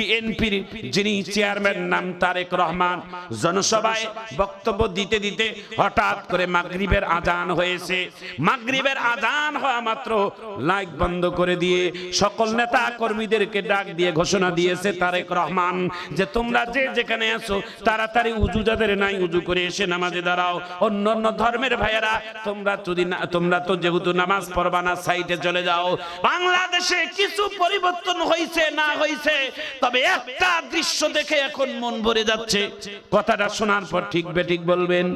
বিএনপির যিনি চেয়ারম্যান নাম তারেক রহমান জনসভায় বক্তব্য দিতে দিতে হঠাৎ করে মাগরিবের আজান হয়েছে। মাগরিবের আজান হওয়া মাত্র লাইট বন্ধ করে দিয়ে সকল নেতা কর্মীদেরকে ডাক দিয়ে ঘোষণা দিয়েছে তারেক রহমান যে তোমরা যে যেখানে আছো তাড়াতাড়ি উজু যাদের নাই উজু করে এসে নামাজে দাঁড়াও। অন্যান্য ধর্মের ভাইয়েরা তোমরা তো যেহেতু নামাজ পড়বা না সাইডে চলে যাও। বাংলাদেশে কিছু পরিবর্তন হয়েছে না হয়েছে, তবে একটা দৃশ্য দেখে এখন মন ভরে যাচ্ছে। কথাটা শোনার পর ঠিক বেঠিক বলবেন।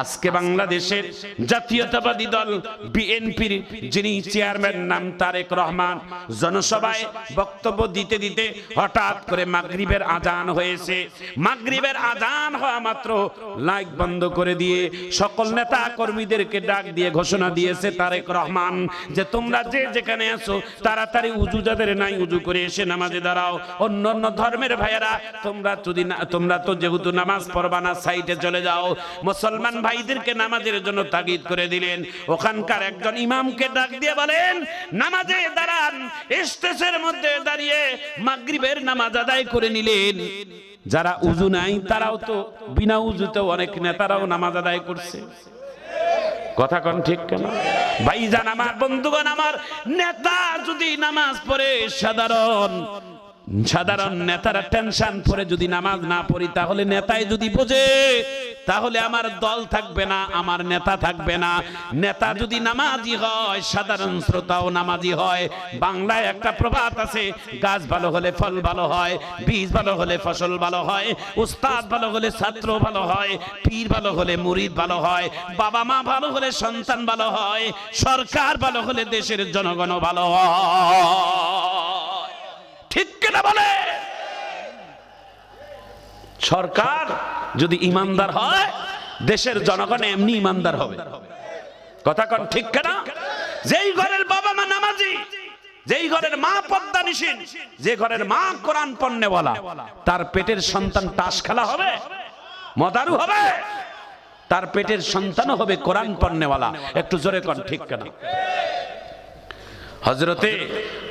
আজকে বাংলাদেশের জাতীয়তাবাদী দল বিএনপির যিনি চেয়ারম্যান নাম তারেক রহমান জনসভায় বক্তব্য দিতে দিতে হঠাৎ করে মাগরিবের আজান হয়েছে। মাগরিবের আজান হওয়া মাত্র লাইট বন্ধ করে দিয়ে সকল নেতা কর্মীদেরকে ডাক দিয়ে ঘোষণা দিয়েছে তারেক রহমান যে তোমরা যে যেখানে আছো তাড়াতাড়ি উজু যাদের নাই উজু করে এসে নামাজে দাঁড়াও। অন্যান্য ধর্মের ভাইয়েরা তোমরা তো যেহেতু নামাজ পড়বা না সাইডে চলে যাও। মুসলমান ভাইদেরকে নামাজের জন্য তাগিদ করে দিলেন। ওখানকার একজন ইমামকে ডাক দিয়ে বলেন নামাজে দাঁড়ান। স্টেজের মধ্যে দাঁড়িয়ে মাগরিবের নামাজ আদায় করে নিলেন। যারা উজু নাই তারাও তো বিনা উজুতে অনেক নেতারাও নামাজ আদায় করছে। কথা কোন ঠিক কেন ভাইজান আমার বন্ধুগণ আমার? নেতা যদি নামাজ পড়ে সাধারণ নেতারা টেনশন পড়ে যদি নামাজ না পড়ি তাহলে নেতাই যদি বোঝে তাহলে আমার দল থাকবে না, আমার নেতা থাকবে না। নেতা যদি নামাজি হয় সাধারণ শ্রোতাও নামাজি হয়। বাংলায় একটা প্রবাদ আছে, গাছ ভালো হলে ফল ভালো হয়, বীজ ভালো হলে ফসল ভালো হয়, উস্তাদ ভালো হলে ছাত্র ভালো হয়, পীর ভালো হলে মুরিদ ভালো হয়, বাবা মা ভালো হলে সন্তান ভালো হয়, সরকার ভালো হলে দেশের জনগণ ভালো হয়। ঠিক কিনা বলে? সরকার যদি ইমানদার হয় দেশের জনগণ এমনি ইমানদার হবে। কথা কোন ঠিক কিনা? যেই ঘরের বাবা মা নামাজি, যেই ঘরের মা পর্দানিশীন, যে ঘরের মা কোরআন পড়নেওয়ালা, তার পেটের সন্তান তাস খেলা হবে, মদারু হবে, তার পেটের সন্তানও হবে কোরআন পড়নেওয়ালা। একটু জোরে কোন ঠিক কিনা? হযরতে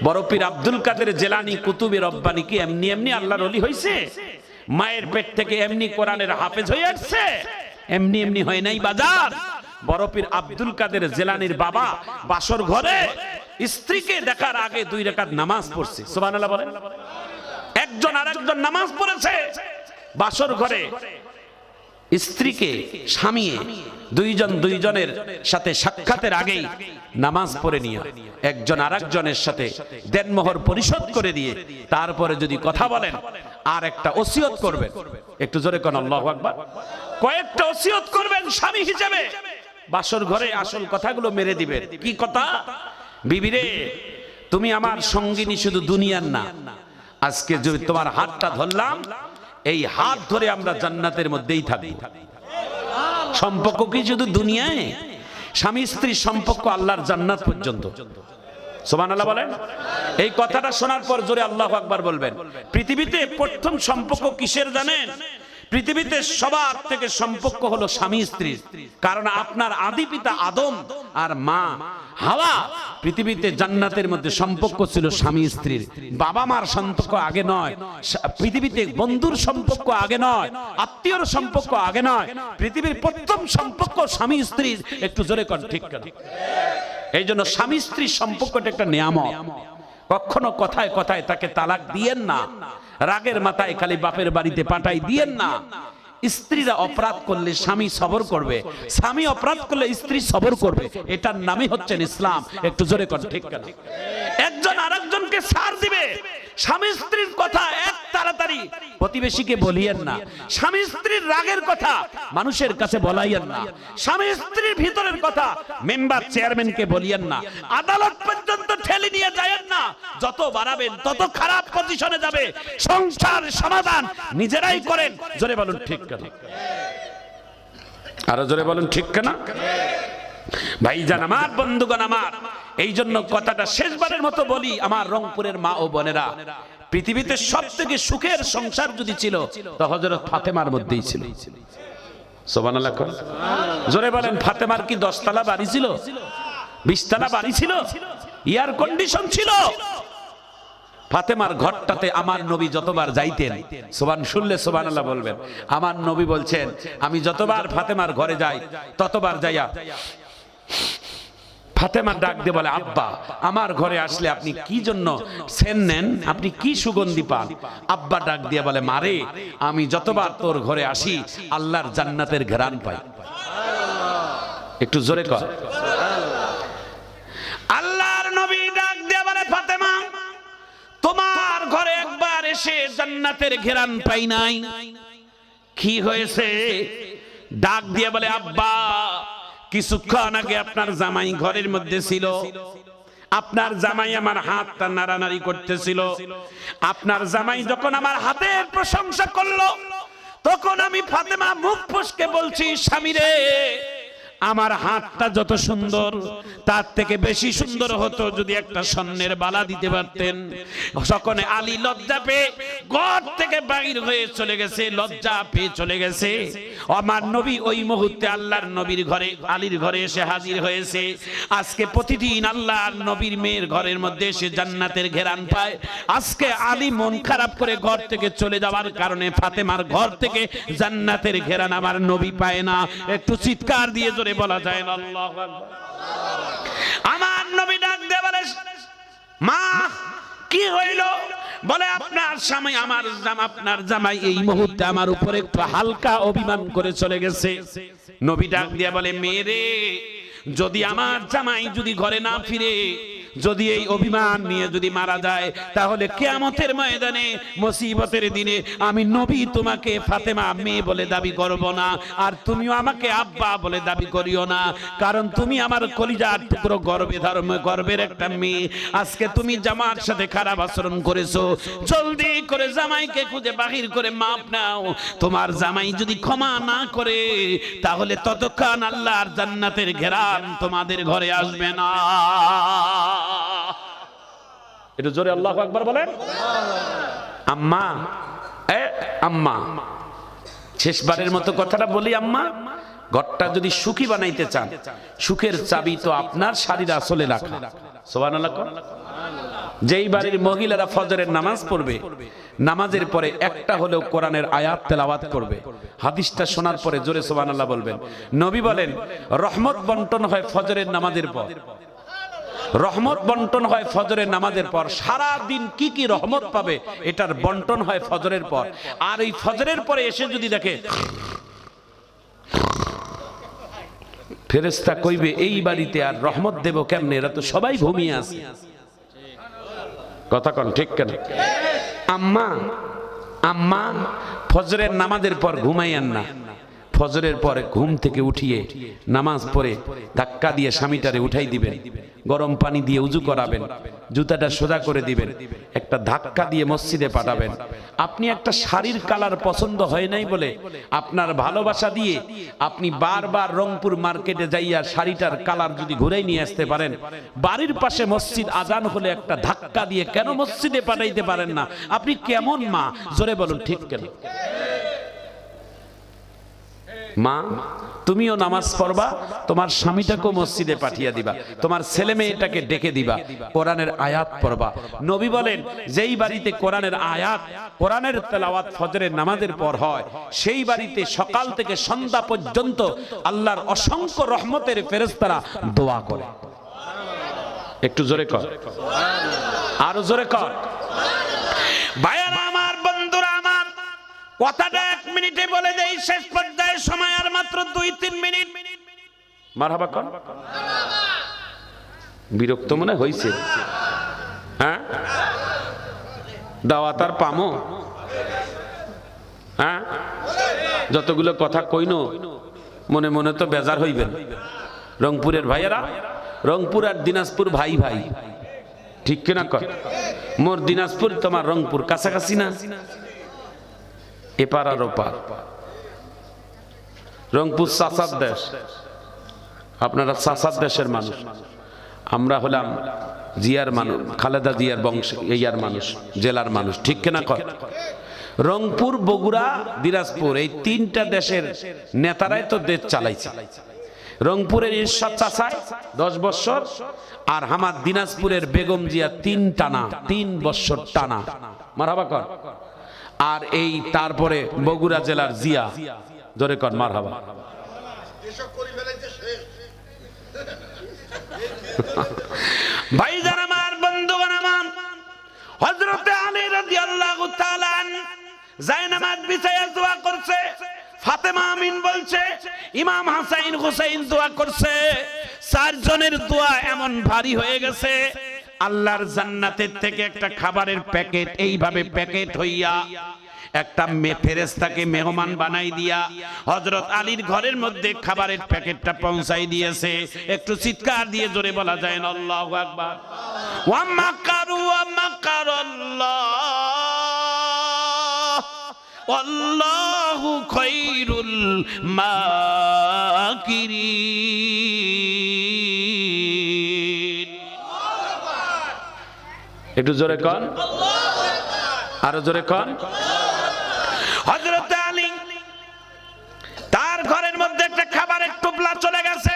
বড় পীর আব্দুল কাদের জিলানী কুতুবে রব্বানী কি এমনি এমনি আল্লাহর ওলি হইছে? মায়ের পেট থেকে এমনি কোরআনের হাফেজ হয়ে আসছে? এমনি এমনি হয় নাই বাজার। বড় পীর আব্দুল কাদের জিলানীর বাবা বাসর ঘরে স্ত্রীকে দেখার আগে 2 রাকাত নামাজ পড়ছে। সুবহানাল্লাহ বলেন। একজন আরেকজন নামাজ পড়েছে বাসর ঘরে। স্ত্রীকে স্বামী দুইজনের সাথে সাক্ষাতের আগেই নামাজ পড়ে নিয়ে একজন আরেকজনের সাথে দেনমোহর পরিশোধ করে দিয়ে তারপরে যদি কথা বলেন আর একটা ওসিয়ত করবেন। একটু জোরে কোন আল্লাহু আকবার। কয়েকটা ওসিয়ত করবেন স্বামী হিসেবে, বাসর ঘরে আসল কথাগুলো মেরে দিবেন। কি কথা? বিবিরে, তুমি আমার সঙ্গিনী শুধু দুনিয়ার না, আজকে যদি তোমার হাতটা ধরলাম এই হাত ধরে আমরা জান্নাতের মধ্যেই থাকব। সম্পর্ক কি শুধু দুনিয়ায়? স্বামী স্ত্রীর সম্পর্ক আল্লাহর জান্নাত পর্যন্ত। সুবহানাল্লাহ বলেন। এই কথাটা শোনার পর জোরে আল্লাহু আকবার বলবেন। পৃথিবীতে প্রথম সম্পর্ক কিসের জানেন? পৃথিবীতে সবার থেকে সম্পর্ক হলো স্বামী স্ত্রীর। কারণ আপনার আদি পিতা আদম আর মা হাওয়া পৃথিবীতে জান্নাতের মধ্যে সম্পর্ক ছিল স্বামী স্ত্রীর। বাবা মার সম্পর্ক আগে নয়, পৃথিবীতে বন্ধুর সম্পর্ক আগে নয়, আত্মীয়র সম্পর্ক আগে নয়। পৃথিবীর প্রথম সম্পর্ক স্বামী স্ত্রীর। একটু জোরে কর ঠিক কেন? এই জন্য স্বামী স্ত্রীর সম্পর্কটা একটা নিয়ামত। কখনো কথায় কথায় তাকে তালাক দিয়েন না, রাগের মাথায় খালি বাপের বাড়িতে পাঠাই দিয়েন না। স্ত্রীরা অপরাধ করলে স্বামী সবর করবে, স্বামী অপরাধ করলে স্ত্রী সবর করবে। এটার নামই হচ্ছে ইসলাম। একটু জোরে কর ঠিক কেন? একজন আরেকজনকে ছাড় দিবে। স্বামী স্ত্রীর কথা এক তাড়াতাড়ি প্রতিবেশীকে বলিয়েন না। স্বামী স্ত্রীর রাগের কথা মানুষের কাছে বলাইয়েন না। স্বামী স্ত্রীর ভিতরের কথা মেম্বার চেয়ারম্যানকে বলিয়েন না। আদালত পর্যন্ত ঠেলে নিয়ে যায়েন না। যত বাড়াবেন তত খারাপ পজিশনে যাবে। সংসার সমাধান নিজেরাই করেন। জোরে বলুন ঠিক কেন? আরো জোরে বলুন ঠিক কেন? ভাইজান আমার, বন্ধুগণ আমার, এই জন্য কথাটা শেষবারের মতো বলি, আমার রংপুরের মা ও বোনেরা, পৃথিবীতে সবথেকে সুখের সংসার যদি ছিল তো হযরত ফাতেমার মধ্যেই ছিল। সুবহানাল্লাহ। জোরে বলেন। ফাতেমার কি 10 তলা বাড়ি ছিল? 20 তলা বাড়ি ছিল? এয়ার কন্ডিশন ছিল? ফাতেমার ঘরটাতে আমার নবী যতবার যাইতেন, সুবহান শুনলে সুবহানাল্লাহ বলবেন, আমার নবী বলছেন আমি যতবার ফাতেমার ঘরে যাই ততবার যাইয়া ফাতেমা ডাক দিয়ে বলে, আব্বা আমার ঘরে আসলে আপনি কি জন্য সেন নেন, আপনি কি সুগন্ধি পান? আব্বা ডাক দিয়ে বলে, মারে আমি যতবার তোর ঘরে আসি আল্লাহর জান্নাতের ঘ্রাণ পাই। একটু জোরে কর। আল্লাহর নবী ডাক দিয়ে বলে, ফাতেমা তোমার ঘরে একবার এসে জান্নাতের ঘ্রাণ পাই নাই, কি হয়েছে? ডাক দিয়ে বলে, আব্বা কিছুক্ষণ আগে আপনার জামাই ঘরের মধ্যে ছিল, আপনার জামাই আমার হাতটা নাড়ানাড়ি করতেছিল, আপনার জামাই যখন আমার হাতের প্রশংসা করলো তখন আমি ফাতেমা মুখ ফসকে বলছি, স্বামী রে আমার হাতটা যত সুন্দর তার থেকে বেশি সুন্দর হতো যদি একটা স্বর্ণের বালা দিতে পারতেন। সকলে আলী লজ্জা পেয়ে ঘর থেকে বাইর হয়ে চলে গেছে, লজ্জা পেয়ে চলে গেছে। আমার নবী ওই মুহূর্তে আল্লাহর নবীর ঘরে, আলীর ঘরে এসে হাজির হয়েছে। আজকে প্রতিদিন আল্লাহর নবীর মেয়ের ঘরের মধ্যে এসে জান্নাতের ঘেরান পায়। আজকে আলী মন খারাপ করে ঘর থেকে চলে যাওয়ার কারণে ফাতেমার ঘর থেকে জান্নাতের ঘেরান আমার নবী পায় না। একটু চিৎকার দিয়ে জোরে বলা যায় না আল্লাহু আকবার। আমার নবী ডাক দিয়ে বলে, মা কি হইল? বলে আপনার স্বামী আপনার জামাই এই মুহূর্তে আমার উপরে একটু হালকা অভিমান করে চলে গেছে। নবী ডাক দিয়ে বলে, মেরে যদি আমার জামাই যদি ঘরে না ফিরে, যদি এই অভিমান নিয়ে যদি মারা যায়, তাহলে কিয়ামতের ময়দানে মুসিবতের দিনে আমি নবী তোমাকে ফাতেমা মেয়ে বলে দাবি করব না, আর তুমিও আমাকে আব্বা বলে দাবি করিও না, কারণ তুমি আমার কলিজার টুকরো গর্বের একটা মেয়ে। আজকে তুমি জামার সাথে খারাপ আচরণ করেছো, জলদি করে জামাইকে খুঁজে বাহির করে মাপ নাও। তোমার জামাই যদি ক্ষমা না করে তাহলে ততক্ষণ আল্লাহর জান্নাতের ঘেরান তোমাদের ঘরে আসবে না। এটা জোরে আল্লাহু আকবার বলেন। আম্মা, আম্মা শেষবারের মতো কথাটা বলি, আম্মা ঘরটা যদি সুখী বানাইতে চান, সুখের চাবি তো আপনার শাড়ির আসলে রাখা। সুবহানাল্লাহ। যেই বাড়ির মহিলারা ফজরের নামাজ পড়বে, নামাজের পরে একটা হলেও কোরআনের আয়াত তেলাওয়াত করবে, হাদিসটা শোনার পরে জোরে সুবহানাল্লাহ বলবেন। নবী বলেন রহমত বন্টন হয় ফজরের নামাজের পর, রহমত বন্টন হয় ফজরের নামাজের পর। সারা দিন কি কি রহমত পাবে এটার বন্টন হয় ফজরের পর। আর এই ফজরের পরে এসে যদি দেখে, ফেরেশতা কইবে এই বাড়িতে আর রহমত দেব কেমনে, এরা তো সবাই ঘুমিয়ে আছে। কথা কোন ঠিক কেন? আম্মা, আম্মা ফজরের নামাজের পর ঘুমাইয়েন না, ফজরের পরে ঘুম থেকে উঠিয়ে নামাজ পড়ে ধাক্কা দিয়ে স্বামীটারে উঠাই দিবেন, গরম পানি দিয়ে উজু করাবেন, জুতাটা সোজা করে দিবেন, একটা ধাক্কা দিয়ে মসজিদে পাঠাবেন। আপনি একটা শাড়ির কালার পছন্দ হয় নাই বলে আপনার ভালোবাসা দিয়ে আপনি বারবার রংপুর মার্কেটে যাইয়া শাড়িটার কালার যদি ঘুরাই নিয়ে আসতে পারেন, বাড়ির পাশে মসজিদ আজান হলে একটা ধাক্কা দিয়ে কেন মসজিদে পাঠাইতে পারেন না? আপনি কেমন মা? জোরে বলুন ঠিক কেন? মা তুমিও নামাজ পড়বা, তোমার স্বামীটাকেও মসজিদে পাঠিয়ে দিবা, তোমার ছেলে মেয়েটাকে ডেকে দিবা, কোরআনের আয়াত পড়বা। নবী বলেন যেই বাড়িতে কোরআনের আয়াত, কোরআনের তেলাওয়াত ফজরের নামাজের পর হয়, সেই বাড়িতে সকাল থেকে সন্ধ্যা পর্যন্ত আল্লাহর অসংখ্য রহমতের ফেরেশতারা দোয়া করে। একটু জোরে কর, আরো জোরে কর। ভাইয়ারা আমার, বন্ধুরা আমার, কথাটা 1 মিনিটে বলে দেই, শেষ পর্যায়ে সময় আর মাত্র 2-3 মিনিট। মারহাবা কর। বিরক্ত মনে হইছে? হ্যাঁ, দাওয়াত আর পামো? হ্যাঁ, যতগুলো কথা কইনো মনে মনে তো বেজার হইবেন। রংপুরের ভাইয়েরা, রংপুর আর দিনাজপুর ভাই ভাই, ঠিক কিনা কর? মোর দিনাজপুর তোমার রংপুর কাছাকাছি না? এপার আর ওপার। রংপুর চাচার দেশ, আপনারা চাচার দেশের মানুষ, আমরা হলাম জিয়ার মানুষ, খালেদা জিয়ার বংশ, ইয়ার মানুষ, জেলার মানুষ, ঠিক কিনা কর? রংপুর, বগুড়া, দিনাজপুর এই 3টা দেশের নেতারাই তো দেশ চালাইছে। রংপুরের ইরশাদ চাচায় 10 বছর, আর আমার দিনাজপুরের বেগম জিয়া 3 বছর টানা। মারহাবা কর। আর এই তারপরে বগুড়া জেলার জিয়া, জোরে কর মারহাবা। ভাইজান আমার, বন্ধুগণ আমার, হযরত আলী রাদিয়াল্লাহু তাআলা জায়নামাজ বিছায়া দোয়া করছে, ফাতেমা আমিন বলছে, ইমাম হাসান হুসাইন দোয়া করছে। 4 জনের দোয়া এমন ভারী হয়ে গেছে, আল্লাহর জান্নাতের থেকে একটা খাবারের প্যাকেট এইভাবে প্যাকেট হইয়া একটা ফেরেশতাকে মেহমান বানাই দিয়া হযরত আলীর ঘরের মধ্যে খাবারের প্যাকেটটা পৌঁছাই দিয়েছে। একটু চিৎকার দিয়ে জোরে বলা যায় না আল্লাহু আকবার। ওয়া মাকারু ওয়া মাকারাল্লাহ আল্লাহু খায়রুল মাকিরিন। একটু জোরে কন, আরো জোরে কন। হযরত আলী তার ঘরের মধ্যে একটা খাবারের টোপলা চলে গেছে,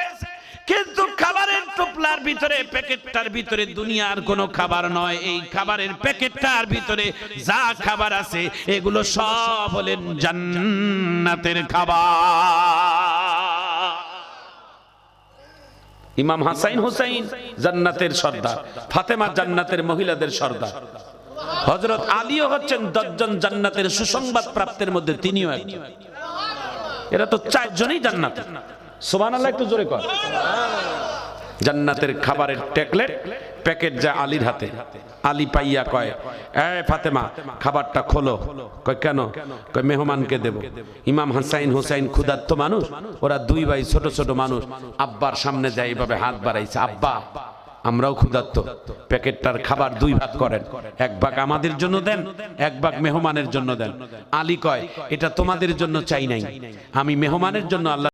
কিন্তু খাবারের টোপলার ভিতরে, প্যাকেটটার ভিতরে দুনিয়ার কোনো খাবার নয়। এই খাবারের প্যাকেটটার ভিতরে যা খাবার আছে এগুলো সব হলেন জান্নাতের খাবার। ইমাম হাসান হুসাইন জান্নাতের সর্দার, ফাতেমা জান্নাতের মহিলাদের সর্দার, হযরত আলীও হচ্ছেন 10 জন জান্নাতের সুসংবাদ প্রাপ্তের মধ্যে তিনিও একজন। এরা তো 4 জনই জান্নাতে। সুবহানাল্লাহ, একটু জোরে কর। জান্নাতের খাবারের ট্যাবলেট প্যাকেট যায় আলীর হাতে। আলী পাইয়া কয়, এ ফাতেমা খাবারটা খোলো। কয় কেন? কয় মেহমানকে দেব। ইমাম হাসান হুসাইন ক্ষুধার্ত মানুষ, ওরা 2 ভাই ছোট ছোট মানুষ, আব্বার সামনে যায় এইভাবে হাত বাড়াইছে, আব্বা আমরাও ক্ষুধার্ত, প্যাকেটটার খাবার 2 ভাগ করেন, 1 ভাগ আমাদের জন্য দেন, 1 ভাগ মেহমানের জন্য দেন। আলী কয়, এটা তোমাদের জন্য চাই নাই, আমি মেহমানের জন্য আল্লাহ